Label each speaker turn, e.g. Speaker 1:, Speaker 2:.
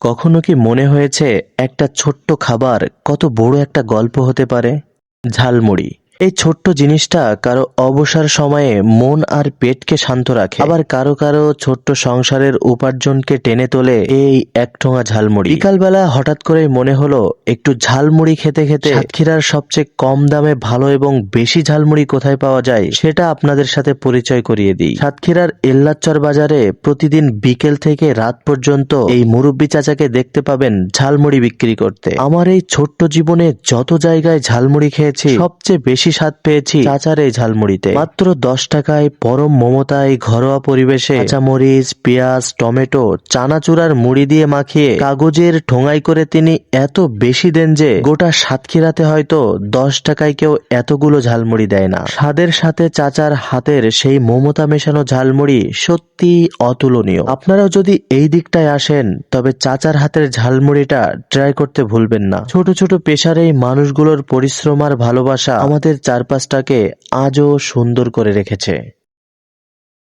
Speaker 1: কখনো কি মনে হয়েছে একটা ছোট্ট খাবার কত বড় একটা গল্প হতে পারে? ঝালমুড়ি এই ছোট্ট জিনিসটা কারো অবসর সময়ে মন আর পেটকে শান্ত রাখে, আবার কারো কারো ছোট্ট সংসারের উপার্জনকে টেনে তোলে এই এক ঠোঙা ঝালমুড়ি। বিকালবেলা হঠাৎ করে মনে হলো একটু ঝালমুড়ি খেতে খেতে সাতক্ষীরার সবচেয়ে কম দামে ভালো এবং বেশি ঝালমুড়ি কোথায় পাওয়া যায় সেটা আপনাদের সাথে পরিচয় করিয়ে দিই। সাতক্ষীরার এল্লাচর বাজারে প্রতিদিন বিকেল থেকে রাত পর্যন্ত এই মুরব্বি চাচাকে দেখতে পাবেন ঝালমুড়ি বিক্রি করতে। আমার এই ছোট্ট জীবনে যত জায়গায় ঝালমুড়ি খেয়েছি, সবচেয়ে বেশি স্বাদ পেয়েছি চাচার এই ঝালমুড়িতে। মাত্র 10 টাকায় পরম মমতায় ঘরোয়া পরিবেশে কাঁচামরিচ, পেঁয়াজ, টমেটো, চানাচুরার মুড়ি দিয়ে মাখিয়ে কাগজের ঠোঙায় করে তিনি এত বেশি দেন যে গোটা সাতক্ষীরাতে হয়তো 10 টাকায় কেউ এতগুলো ঝালমুড়ি দেয় না। স্বাদের সাথে চাচার হাতের সেই মমতা মেশানো ঝালমুড়ি সত্যি অতুলনীয়। আপনারাও যদি এই দিকটায় আসেন তবে চাচার হাতের ঝালমুড়িটা ট্রাই করতে ভুলবেন না। ছোট ছোট পেশার এই মানুষগুলোর পরিশ্রম আর ভালোবাসা আমাদের চারপাশটাকে আজও সুন্দর করে রেখেছে।